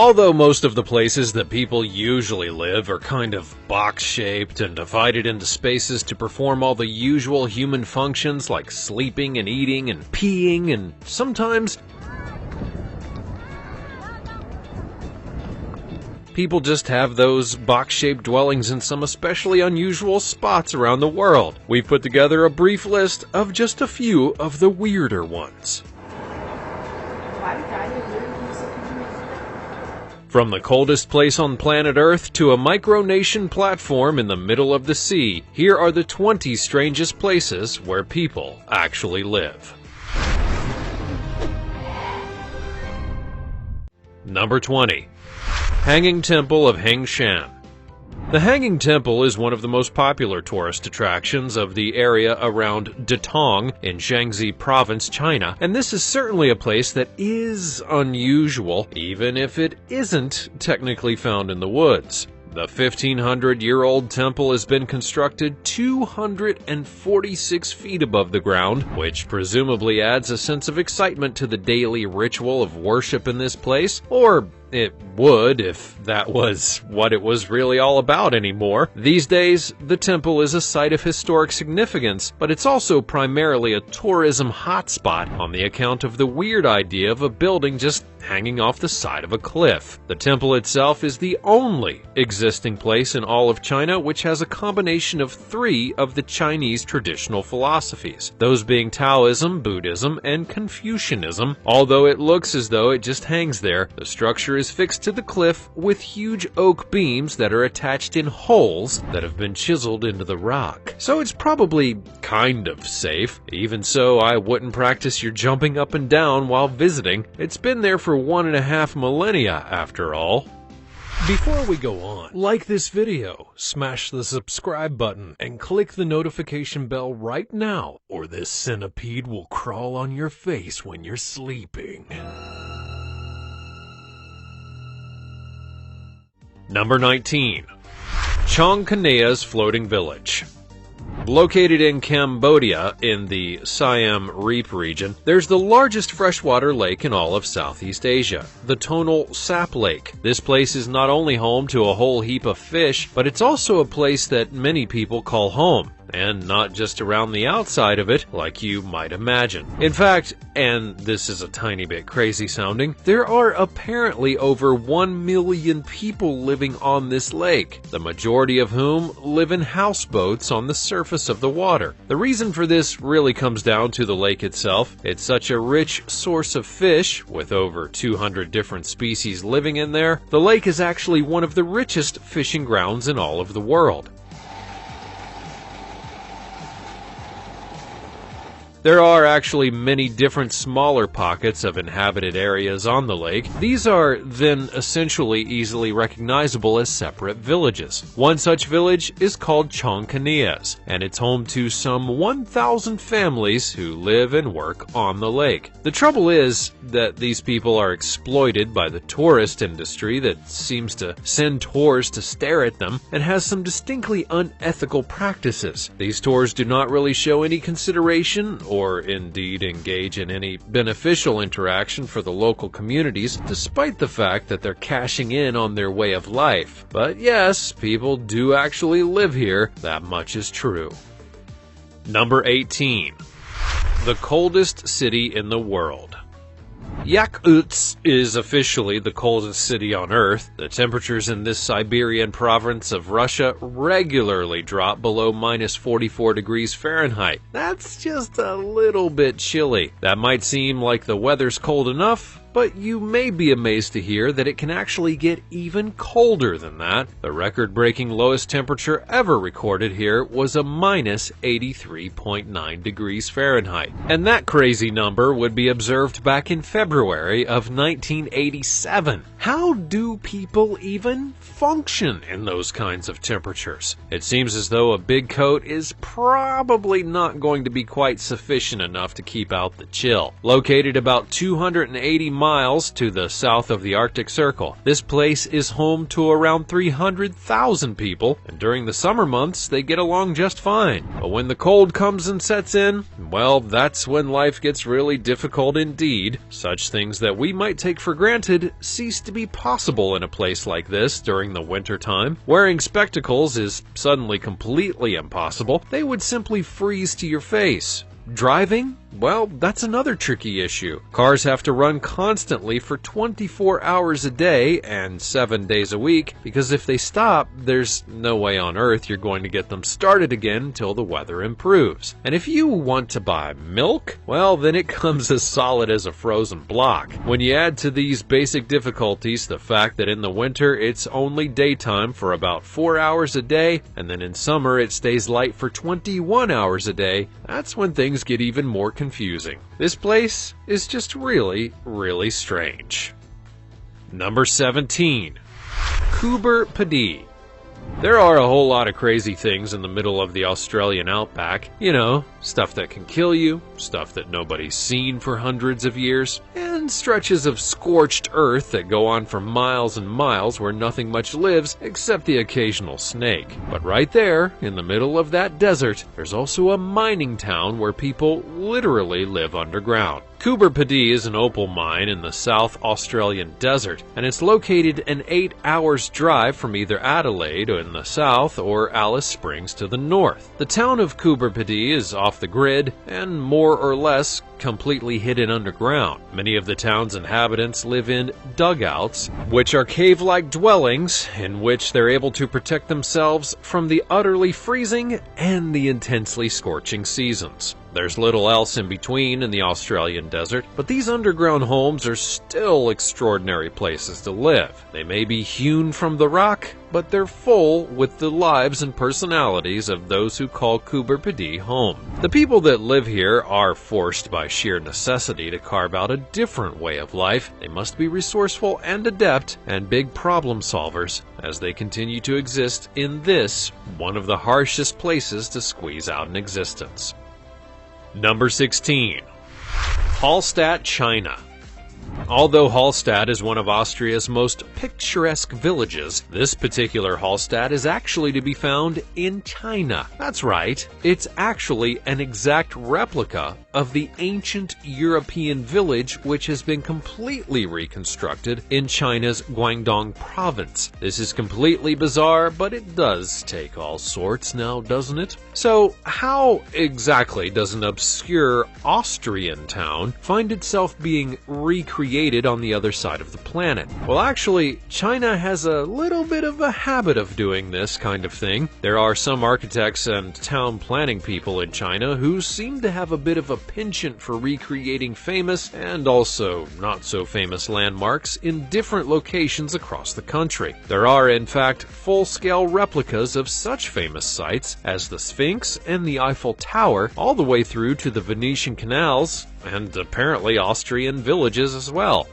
Although most of the places that people usually live are kind of box-shaped and divided into spaces to perform all the usual human functions like sleeping and eating and peeing, and sometimes people just have those box-shaped dwellings in some especially unusual spots around the world. We've put together a brief list of just a few of the weirder ones. From the coldest place on planet Earth to a micronation platform in the middle of the sea, here are the 20 strangest places where people actually live. Number 20. Hanging Temple of Hengshan. The Hanging Temple is one of the most popular tourist attractions of the area around Datong in Shaanxi Province, China, and this is certainly a place that is unusual, even if it isn't technically found in the woods. The 1,500-year-old temple has been constructed 246 feet above the ground, which presumably adds a sense of excitement to the daily ritual of worship in this place, or it would if that was what it was really all about anymore. These days, the temple is a site of historic significance, but it's also primarily a tourism hotspot on the account of the weird idea of a building just hanging off the side of a cliff. The temple itself is the only existing place in all of China which has a combination of 3 of the Chinese traditional philosophies, those being Taoism, Buddhism, and Confucianism. Although it looks as though it just hangs there, the structure is fixed to the cliff with huge oak beams that are attached in holes that have been chiseled into the rock. So it's probably kind of safe. Even so, I wouldn't practice your jumping up and down while visiting. It's been there for 1.5 millennia after all. Before we go on, like this video, smash the subscribe button, and click the notification bell right now, or this centipede will crawl on your face when you're sleeping. Number 19. Chiang Kania's Floating Village. Located in Cambodia in the Siam Reap region, there's the largest freshwater lake in all of Southeast Asia, the Tonal Sap Lake. This place is not only home to a whole heap of fish, but it's also a place that many people call home. And not just around the outside of it, like you might imagine. In fact, and this is a tiny bit crazy sounding, there are apparently over 1 million people living on this lake, the majority of whom live in houseboats on the surface of the water. The reason for this really comes down to the lake itself. It's such a rich source of fish, with over 200 different species living in there. The lake is actually one of the richest fishing grounds in all of the world. There are actually many different smaller pockets of inhabited areas on the lake. These are then essentially easily recognizable as separate villages. One such village is called Chiang Kania's, and it's home to some 1,000 families who live and work on the lake. The trouble is that these people are exploited by the tourist industry that seems to send tours to stare at them and has some distinctly unethical practices. These tours do not really show any consideration or indeed engage in any beneficial interaction for the local communities, despite the fact that they're cashing in on their way of life. But yes, people do actually live here, that much is true. Number 18. The coldest city in the world. Yakutsk is officially the coldest city on Earth. The temperatures in this Siberian province of Russia regularly drop below minus 44 degrees Fahrenheit. That's just a little bit chilly. That might seem like the weather's cold enough, but you may be amazed to hear that it can actually get even colder than that. The record-breaking lowest temperature ever recorded here was a minus 83.9 degrees Fahrenheit. And that crazy number would be observed back in February of 1987. How do people even function in those kinds of temperatures? It seems as though a big coat is probably not going to be quite sufficient enough to keep out the chill. Located about 280 miles to the south of the Arctic Circle. This place is home to around 300,000 people, and during the summer months they get along just fine. But when the cold comes and sets in, well, that's when life gets really difficult indeed. Such things that we might take for granted cease to be possible in a place like this during the winter time. Wearing spectacles is suddenly completely impossible. They would simply freeze to your face. Driving? Well, that's another tricky issue. Cars have to run constantly for 24 hours a day and 7 days a week, because if they stop, there's no way on earth you're going to get them started again until the weather improves. And if you want to buy milk, well, then it comes as solid as a frozen block. When you add to these basic difficulties the fact that in the winter it's only daytime for about 4 hours a day, and then in summer it stays light for 21 hours a day, that's when things get even more confusing. This place is just really, really strange. Number 17. Coober Pedy. There are a whole lot of crazy things in the middle of the Australian outback. You know, stuff that can kill you, stuff that nobody's seen for hundreds of years, and stretches of scorched earth that go on for miles and miles where nothing much lives except the occasional snake. But right there, in the middle of that desert, there's also a mining town where people literally live underground. Coober Pedy is an opal mine in the South Australian desert, and it's located an 8 hours drive from either Adelaide in the south or Alice Springs to the north. The town of Coober Pedy is off the grid and more or less completely hidden underground. Many of the town's inhabitants live in dugouts, which are cave-like dwellings in which they're able to protect themselves from the utterly freezing and the intensely scorching seasons. There's little else in between in the Australian desert, but these underground homes are still extraordinary places to live. They may be hewn from the rock, but they're full with the lives and personalities of those who call Coober Pedy home. The people that live here are forced by sheer necessity to carve out a different way of life. They must be resourceful and adept and big problem solvers as they continue to exist in this, one of the harshest places to squeeze out an existence. Number 16. Hallstatt, China. Although Hallstatt is one of Austria's most picturesque villages, this particular Hallstatt is actually to be found in China. That's right, it's actually an exact replica of the ancient European village which has been completely reconstructed in China's Guangdong province. This is completely bizarre, but it does take all sorts now, doesn't it? So, how exactly does an obscure Austrian town find itself being recreated on the other side of the planet? Well, actually, China has a little bit of a habit of doing this kind of thing. There are some architects and town planning people in China who seem to have a bit of a penchant for recreating famous and also not so famous landmarks in different locations across the country. There are, in fact, full-scale replicas of such famous sites as the Sphinx and the Eiffel Tower, all the way through to the Venetian canals and apparently Austrian villages as well.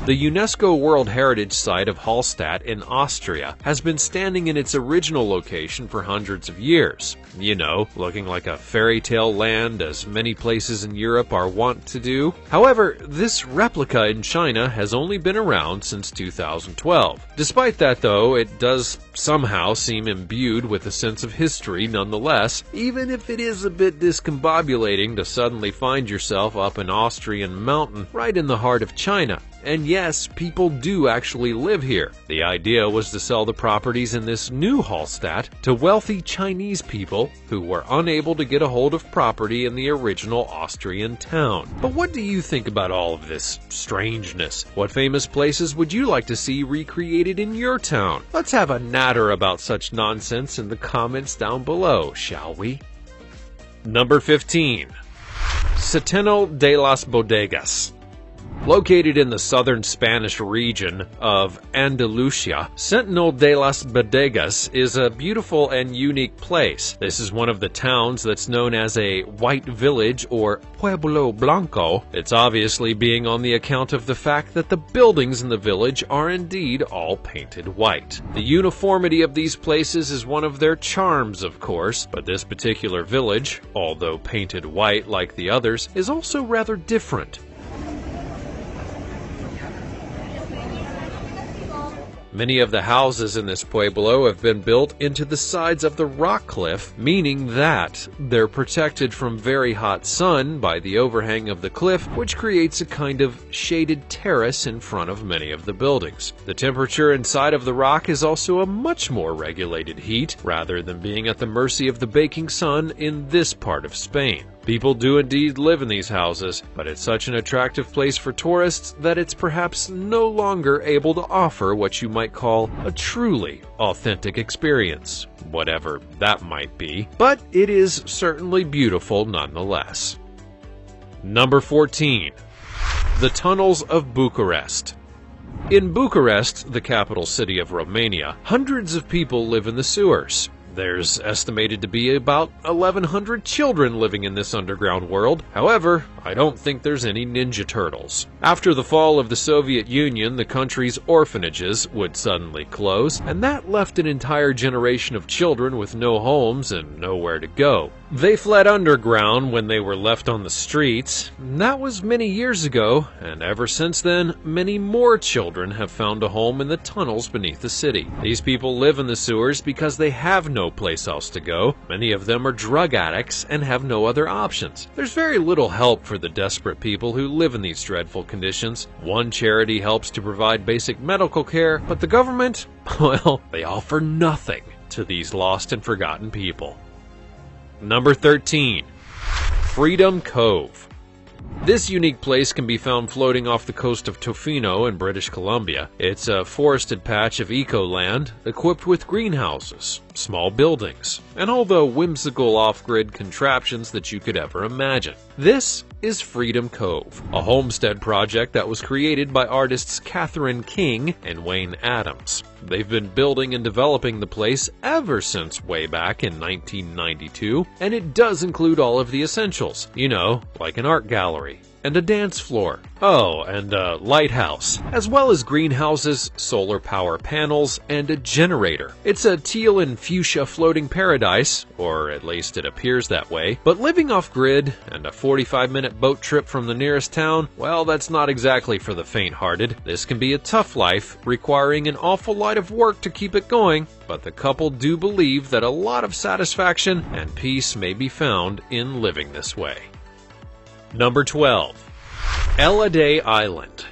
The UNESCO World Heritage Site of Hallstatt in Austria has been standing in its original location for hundreds of years. You know, looking like a fairy tale land as many places in Europe are wont to do. However, this replica in China has only been around since 2012. Despite that, though, it does somehow seem imbued with a sense of history nonetheless, even if it is a bit discombobulating to suddenly find yourself up an Austrian mountain right in the heart of China. And yes, people do actually live here. The idea was to sell the properties in this new Hallstatt to wealthy Chinese people who were unable to get a hold of property in the original Austrian town. But what do you think about all of this strangeness? What famous places would you like to see recreated in your town? Let's have a natter about such nonsense in the comments down below, shall we? Number 15. Seteno de las Bodegas. Located in the southern Spanish region of Andalusia, Sentinel de las Bodegas is a beautiful and unique place. This is one of the towns that's known as a white village or Pueblo Blanco. It's obviously being on the account of the fact that the buildings in the village are indeed all painted white. The uniformity of these places is one of their charms, of course, but this particular village, although painted white like the others, is also rather different. Many of the houses in this pueblo have been built into the sides of the rock cliff, meaning that they're protected from very hot sun by the overhang of the cliff, which creates a kind of shaded terrace in front of many of the buildings. The temperature inside of the rock is also a much more regulated heat, rather than being at the mercy of the baking sun in this part of Spain. People do indeed live in these houses, but it's such an attractive place for tourists that it's perhaps no longer able to offer what you might call a truly authentic experience, whatever that might be, but it is certainly beautiful nonetheless. Number 14. The Tunnels of Bucharest. In Bucharest, the capital city of Romania, hundreds of people live in the sewers. There's estimated to be about 1,100 children living in this underground world. However, I don't think there's any Ninja Turtles. After the fall of the Soviet Union, the country's orphanages would suddenly close, and that left an entire generation of children with no homes and nowhere to go. They fled underground when they were left on the streets. That was many years ago, and ever since then, many more children have found a home in the tunnels beneath the city. These people live in the sewers because they have no place else to go. Many of them are drug addicts and have no other options. There's very little help for the desperate people who live in these dreadful conditions. One charity helps to provide basic medical care, but the government, well, they offer nothing to these lost and forgotten people. Number 13. Freedom Cove. This unique place can be found floating off the coast of Tofino in British Columbia. It's a forested patch of eco-land equipped with greenhouses, small buildings, and all the whimsical off-grid contraptions that you could ever imagine. This is Freedom Cove, a homestead project that was created by artists Catherine King and Wayne Adams. They've been building and developing the place ever since way back in 1992, and it does include all of the essentials, like an art gallery and a dance floor. Oh, and a lighthouse, as well as greenhouses, solar power panels, and a generator. It's a teal and fuchsia floating paradise, or at least it appears that way, but living off-grid and a 45-minute boat trip from the nearest town, well, that's not exactly for the faint-hearted. This can be a tough life, requiring an awful lot of work to keep it going, but the couple do believe that a lot of satisfaction and peace may be found in living this way. Number 12. Elliday Island.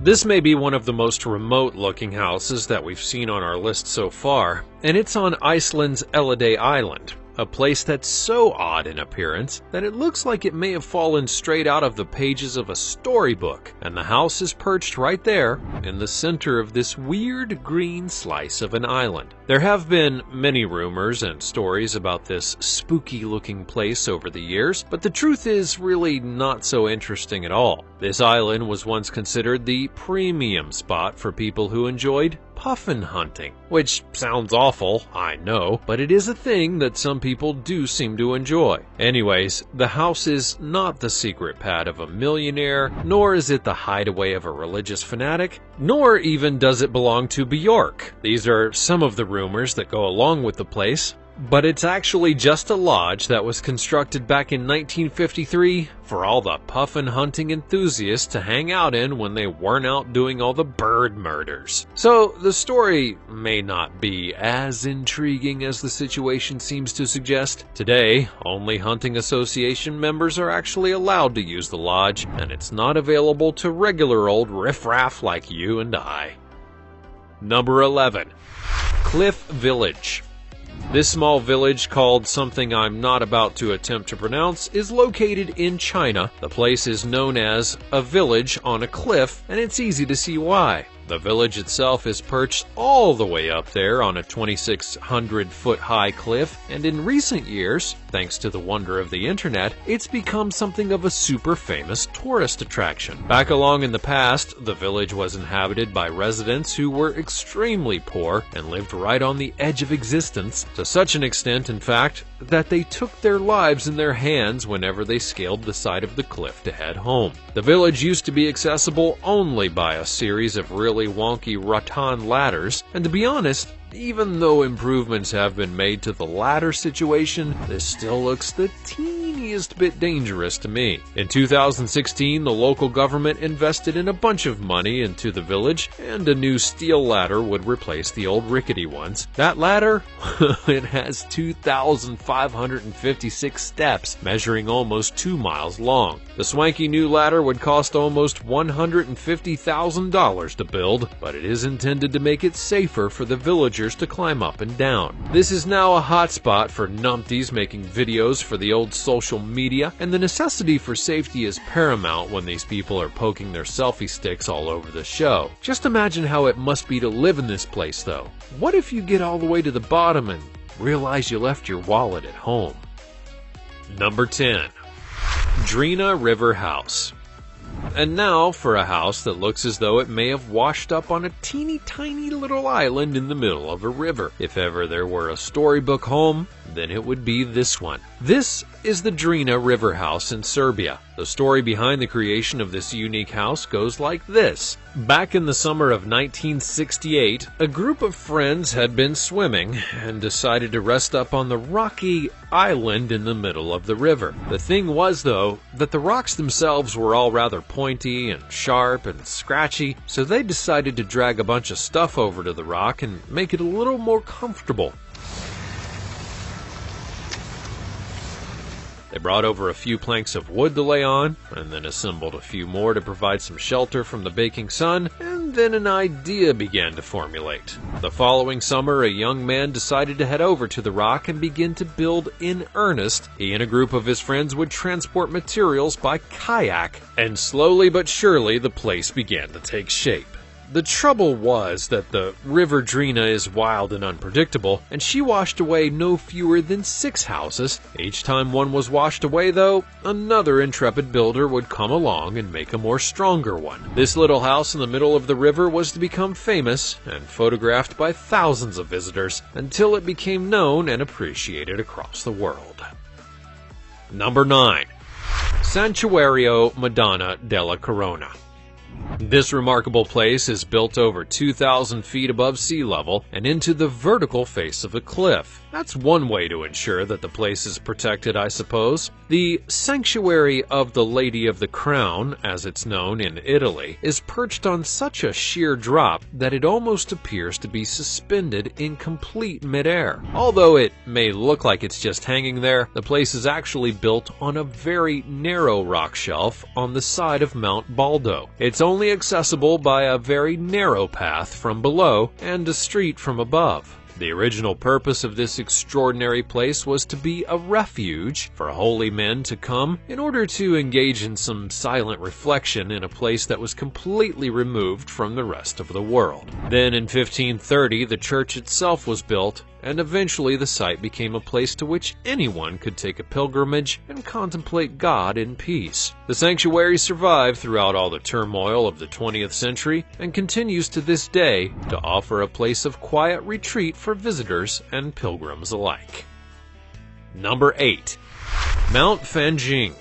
This may be one of the most remote-looking houses that we've seen on our list so far, and it's on Iceland's Elliday Island, a place that's so odd in appearance that it looks like it may have fallen straight out of the pages of a storybook, and the house is perched right there in the center of this weird green slice of an island. There have been many rumors and stories about this spooky-looking place over the years, but the truth is really not so interesting at all. This island was once considered the premium spot for people who enjoyed puffin hunting, which sounds awful, I know, but it is a thing that some people do seem to enjoy. Anyways, the house is not the secret pad of a millionaire, nor is it the hideaway of a religious fanatic, nor even does it belong to Bjork. These are some of the rumors that go along with the place, but it's actually just a lodge that was constructed back in 1953 for all the puffin hunting enthusiasts to hang out in when they weren't out doing all the bird murders. So the story may not be as intriguing as the situation seems to suggest. Today, only hunting association members are actually allowed to use the lodge, and it's not available to regular old riffraff like you and I. Number 11. Cliff Village. This small village, called something I'm not about to attempt to pronounce, is located in China. The place is known as a village on a cliff, and it's easy to see why. The The village itself is perched all the way up there on a 2,600-foot-high cliff, and in recent years, thanks to the wonder of the internet, it's become something of a super famous tourist attraction. Back along in the past, the village was inhabited by residents who were extremely poor and lived right on the edge of existence, to such an extent, in fact, that they took their lives in their hands whenever they scaled the side of the cliff to head home. The village used to be accessible only by a series of really wonky rattan ladders, and to be honest, even though improvements have been made to the ladder situation, this still looks the teeniest bit dangerous to me. In 2016, the local government invested in a bunch of money into the village, and a new steel ladder would replace the old rickety ones. That ladder, it has 2,556 steps, measuring almost 2 miles long. The swanky new ladder would cost almost $150,000 to build, but it is intended to make it safer for the villagers to climb up and down. This is now a hotspot for numpties making videos for the old social media, and the necessity for safety is paramount when these people are poking their selfie sticks all over the show. Just imagine how it must be to live in this place, though. What if you get all the way to the bottom and realize you left your wallet at home? Number 10. Drina River House. And now for a house that looks as though it may have washed up on a teeny tiny little island in the middle of a river. If ever there were a storybook home, then it would be this one. This is the Drina River House in Serbia. The story behind the creation of this unique house goes like this. Back in the summer of 1968, a group of friends had been swimming and decided to rest up on the rocky island in the middle of the river. The thing was, though, that the rocks themselves were all rather pointy and sharp and scratchy, so they decided to drag a bunch of stuff over to the rock and make it a little more comfortable. They brought over a few planks of wood to lay on, and then assembled a few more to provide some shelter from the baking sun, and then an idea began to formulate. The following summer, a young man decided to head over to the rock and begin to build in earnest. He and a group of his friends would transport materials by kayak, and slowly but surely the place began to take shape. The trouble was that the River Drina is wild and unpredictable, and she washed away no fewer than 6 houses. Each time one was washed away, though, another intrepid builder would come along and make a more stronger one. This little house in the middle of the river was to become famous and photographed by thousands of visitors until it became known and appreciated across the world. Number 9. Santuario Madonna della Corona. This remarkable place is built over 2,000 feet above sea level and into the vertical face of a cliff. That's one way to ensure that the place is protected, I suppose. The Sanctuary of the Lady of the Crown, as it's known in Italy, is perched on such a sheer drop that it almost appears to be suspended in complete midair. Although it may look like it's just hanging there, the place is actually built on a very narrow rock shelf on the side of Mount Baldo. It's only accessible by a very narrow path from below and a street from above. The original purpose of this extraordinary place was to be a refuge for holy men to come in order to engage in some silent reflection in a place that was completely removed from the rest of the world. Then in 1530, the church itself was built, and eventually the site became a place to which anyone could take a pilgrimage and contemplate God in peace. The sanctuary survived throughout all the turmoil of the 20th century and continues to this day to offer a place of quiet retreat for visitors and pilgrims alike. Number 8. Mount Fanjing.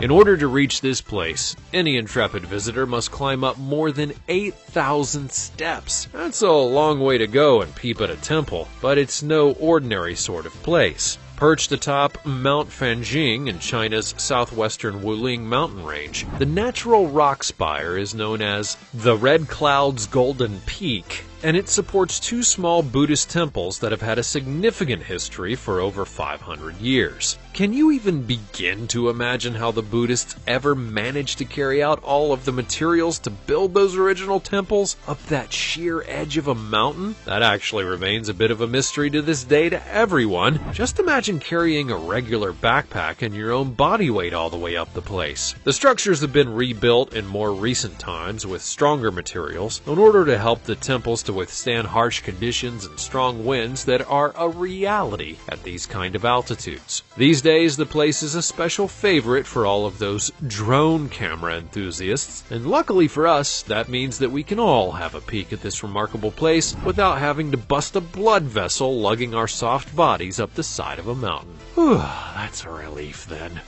In order to reach this place, any intrepid visitor must climb up more than 8,000 steps. That's a long way to go and peep at a temple, but it's no ordinary sort of place. Perched atop Mount Fanjing in China's southwestern Wuling mountain range, the natural rock spire is known as the Red Cloud's Golden Peak. and it supports two small Buddhist temples that have had a significant history for over 500 years. Can you even begin to imagine how the Buddhists ever managed to carry out all of the materials to build those original temples up that sheer edge of a mountain? That actually remains a bit of a mystery to this day to everyone. Just imagine carrying a regular backpack and your own body weight all the way up the place. The structures have been rebuilt in more recent times with stronger materials in order to help the temples to withstand harsh conditions and strong winds that are a reality at these kind of altitudes. These days, the place is a special favorite for all of those drone camera enthusiasts, and luckily for us, that means that we can all have a peek at this remarkable place without having to bust a blood vessel lugging our soft bodies up the side of a mountain. Whew, that's a relief then.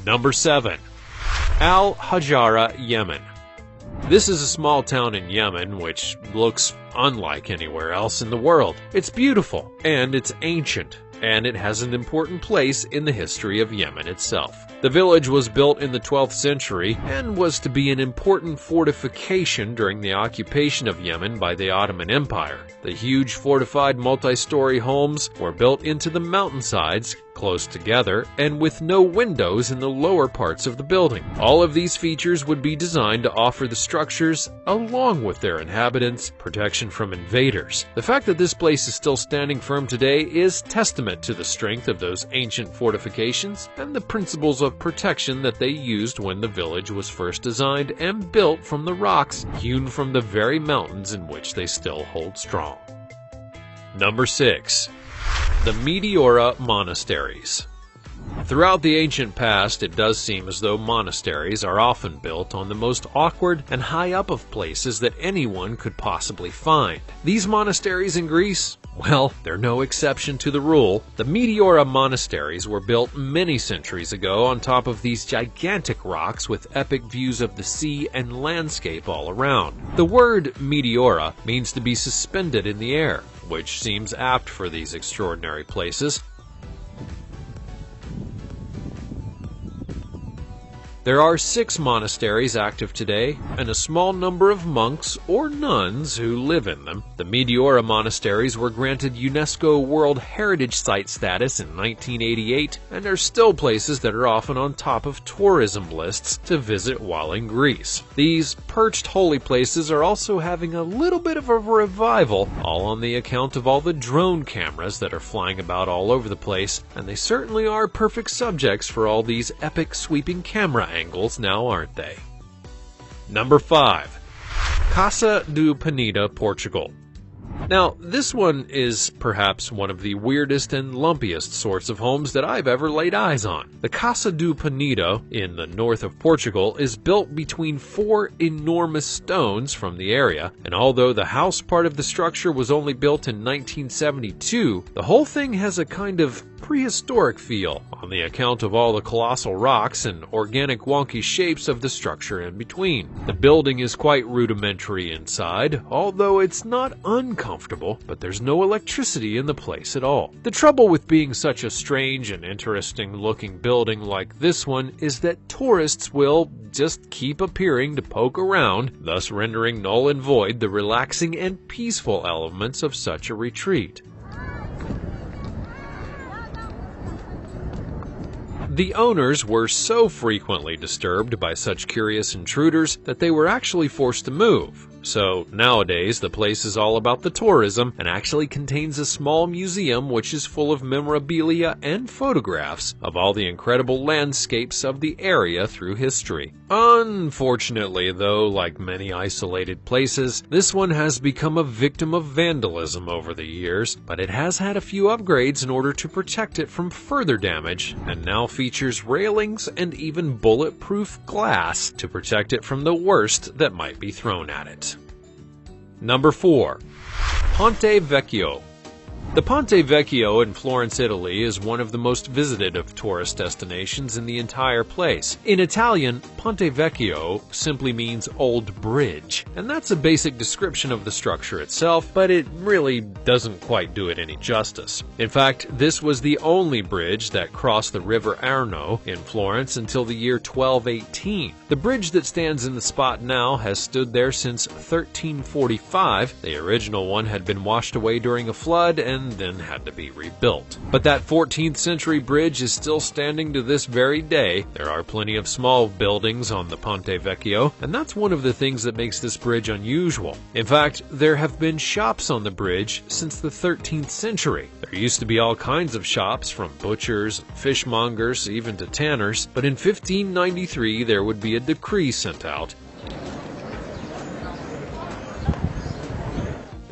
Number 7. Al-Hajara, Yemen. This is a small town in Yemen which looks unlike anywhere else in the world. It's beautiful, and it's ancient, and it has an important place in the history of Yemen itself. The village was built in the 12th century and was to be an important fortification during the occupation of Yemen by the Ottoman Empire. The huge fortified multi-story homes were built into the mountainsides, close together, and with no windows in the lower parts of the building. All of these features would be designed to offer the structures, along with their inhabitants, protection from invaders. The fact that this place is still standing firm today is testament to the strength of those ancient fortifications and the principles of protection that they used when the village was first designed and built from the rocks hewn from the very mountains in which they still hold strong. Number 6. The Meteora Monasteries. Throughout the ancient past, it does seem as though monasteries are often built on the most awkward and high up of places that anyone could possibly find. These monasteries in Greece? Well, they're no exception to the rule. The Meteora monasteries were built many centuries ago on top of these gigantic rocks with epic views of the sea and landscape all around. The word Meteora means to be suspended in the air, which seems apt for these extraordinary places. There are 6 monasteries active today, and a small number of monks or nuns who live in them. The Meteora monasteries were granted UNESCO World Heritage Site status in 1988, and are still places that are often on top of tourism lists to visit while in Greece. These perched holy places are also having a little bit of a revival, all on the account of all the drone cameras that are flying about all over the place, and they certainly are perfect subjects for all these epic sweeping camera angles now, aren't they? Number 5. Casa do Penida, Portugal. Now, this one is perhaps one of the weirdest and lumpiest sorts of homes that I've ever laid eyes on. The Casa do Penida in the north of Portugal is built between 4 enormous stones from the area, and although the house part of the structure was only built in 1972, the whole thing has a kind of prehistoric feel on the account of all the colossal rocks and organic wonky shapes of the structure in between. The building is quite rudimentary inside, although it's not uncomfortable, but there's no electricity in the place at all. The trouble with being such a strange and interesting looking building like this one is that tourists will just keep appearing to poke around, thus rendering null and void the relaxing and peaceful elements of such a retreat. The owners were so frequently disturbed by such curious intruders that they were actually forced to move. So nowadays the place is all about the tourism and actually contains a small museum which is full of memorabilia and photographs of all the incredible landscapes of the area through history. Unfortunately though, like many isolated places, this one has become a victim of vandalism over the years, but it has had a few upgrades in order to protect it from further damage, and now features railings and even bulletproof glass to protect it from the worst that might be thrown at it. Number 4. Ponte Vecchio. The Ponte Vecchio in Florence, Italy is one of the most visited of tourist destinations in the entire place. In Italian, Ponte Vecchio simply means old bridge, and that's a basic description of the structure itself, but it really doesn't quite do it any justice. In fact, this was the only bridge that crossed the river Arno in Florence until the year 1218. The bridge that stands in the spot now has stood there since 1345. The original one had been washed away during a flood and then had to be rebuilt. But that 14th century bridge is still standing to this very day. There are plenty of small buildings on the Ponte Vecchio, and that's one of the things that makes this bridge unusual. In fact, there have been shops on the bridge since the 13th century. There used to be all kinds of shops, from butchers, fishmongers, even to tanners, but in 1593 there would be a decree sent out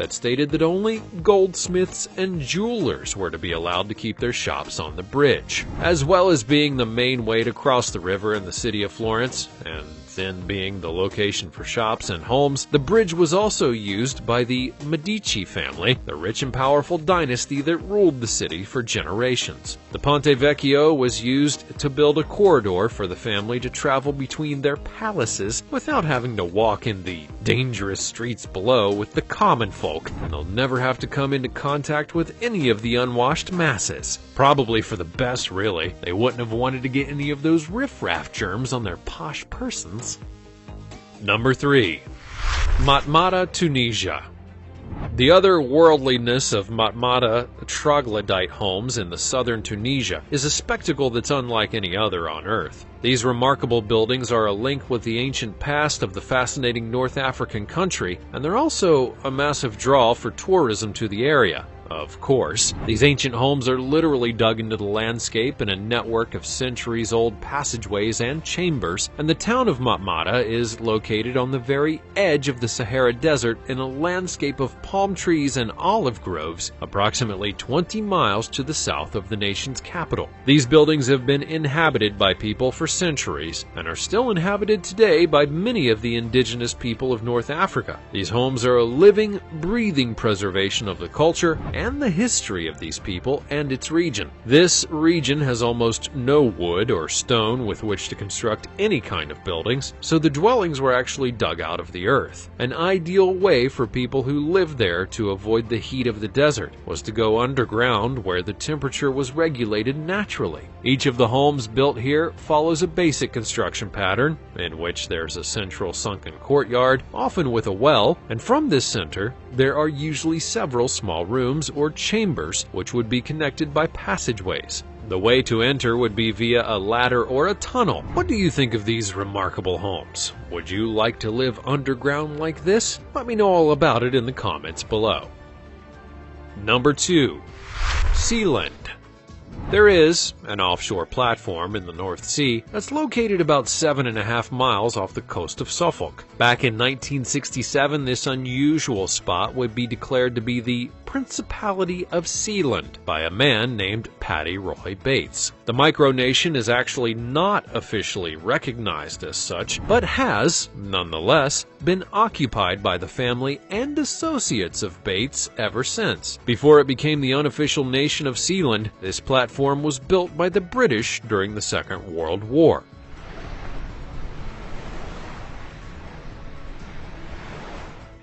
that stated that only goldsmiths and jewelers were to be allowed to keep their shops on the bridge. As well as being the main way to cross the river in the city of Florence, and then being the location for shops and homes, the bridge was also used by the Medici family, the rich and powerful dynasty that ruled the city for generations. The Ponte Vecchio was used to build a corridor for the family to travel between their palaces without having to walk in the dangerous streets below with the common folk, and they'll never have to come into contact with any of the unwashed masses. Probably for the best, really. They wouldn't have wanted to get any of those riffraff germs on their posh persons. Number 3. Matmata, Tunisia. The otherworldliness of Matmata troglodyte homes in the southern Tunisia is a spectacle that's unlike any other on Earth. These remarkable buildings are a link with the ancient past of the fascinating North African country, and they're also a massive draw for tourism to the area. Of course, these ancient homes are literally dug into the landscape in a network of centuries-old passageways and chambers, and the town of Matmata is located on the very edge of the Sahara Desert in a landscape of palm trees and olive groves, approximately 20 miles to the south of the nation's capital. These buildings have been inhabited by people for centuries, and are still inhabited today by many of the indigenous people of North Africa. These homes are a living, breathing preservation of the culture and the history of these people and its region. This region has almost no wood or stone with which to construct any kind of buildings, so the dwellings were actually dug out of the earth. An ideal way for people who lived there to avoid the heat of the desert was to go underground where the temperature was regulated naturally. Each of the homes built here follows a basic construction pattern, in which there's a central sunken courtyard, often with a well, and from this center, there are usually several small rooms or chambers which would be connected by passageways. The way to enter would be via a ladder or a tunnel. What do you think of these remarkable homes? Would you like to live underground like this? Let me know all about it in the comments below. Number 2. Sealand. There is an offshore platform in the North Sea that's located about 7.5 miles off the coast of Suffolk. Back in 1967, this unusual spot would be declared to be the Principality of Sealand by a man named Paddy Roy Bates. The micronation is actually not officially recognized as such, but has, nonetheless, been occupied by the family and associates of Bates ever since. Before it became the unofficial nation of Sealand, this platform was built by the British during the Second World War.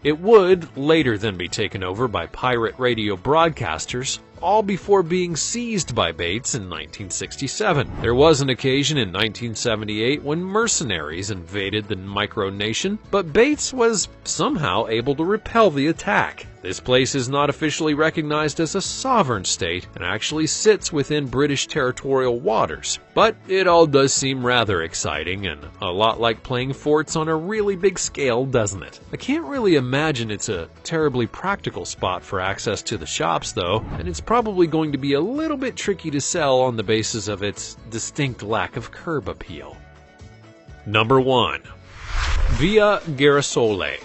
It would later then be taken over by pirate radio broadcasters, all before being seized by Bates in 1967. There was an occasion in 1978 when mercenaries invaded the micronation, but Bates was somehow able to repel the attack. This place is not officially recognized as a sovereign state and actually sits within British territorial waters. But it all does seem rather exciting and a lot like playing forts on a really big scale, doesn't it? I can't really imagine it's a terribly practical spot for access to the shops though, and it's probably going to be a little bit tricky to sell on the basis of its distinct lack of curb appeal. Number 1. Via Girasole.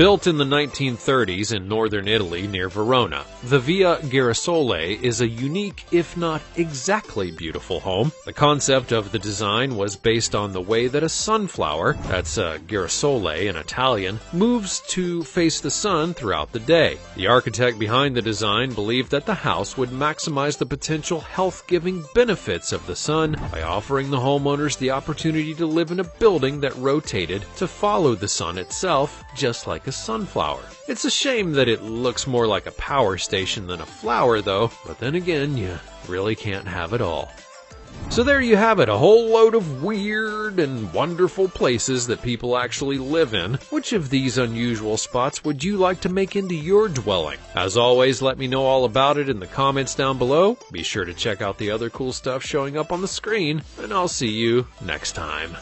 Built in the 1930s in northern Italy near Verona, the Via Girasole is a unique, if not exactly beautiful home. The concept of the design was based on the way that a sunflower, that's girasole in Italian, moves to face the sun throughout the day. The architect behind the design believed that the house would maximize the potential health-giving benefits of the sun by offering the homeowners the opportunity to live in a building that rotated to follow the sun itself, just like a sunflower. It's a shame that it looks more like a power station than a flower, though, but then again, you really can't have it all. So there you have it, a whole load of weird and wonderful places that people actually live in. Which of these unusual spots would you like to make into your dwelling? As always, let me know all about it in the comments down below. Be sure to check out the other cool stuff showing up on the screen, and I'll see you next time.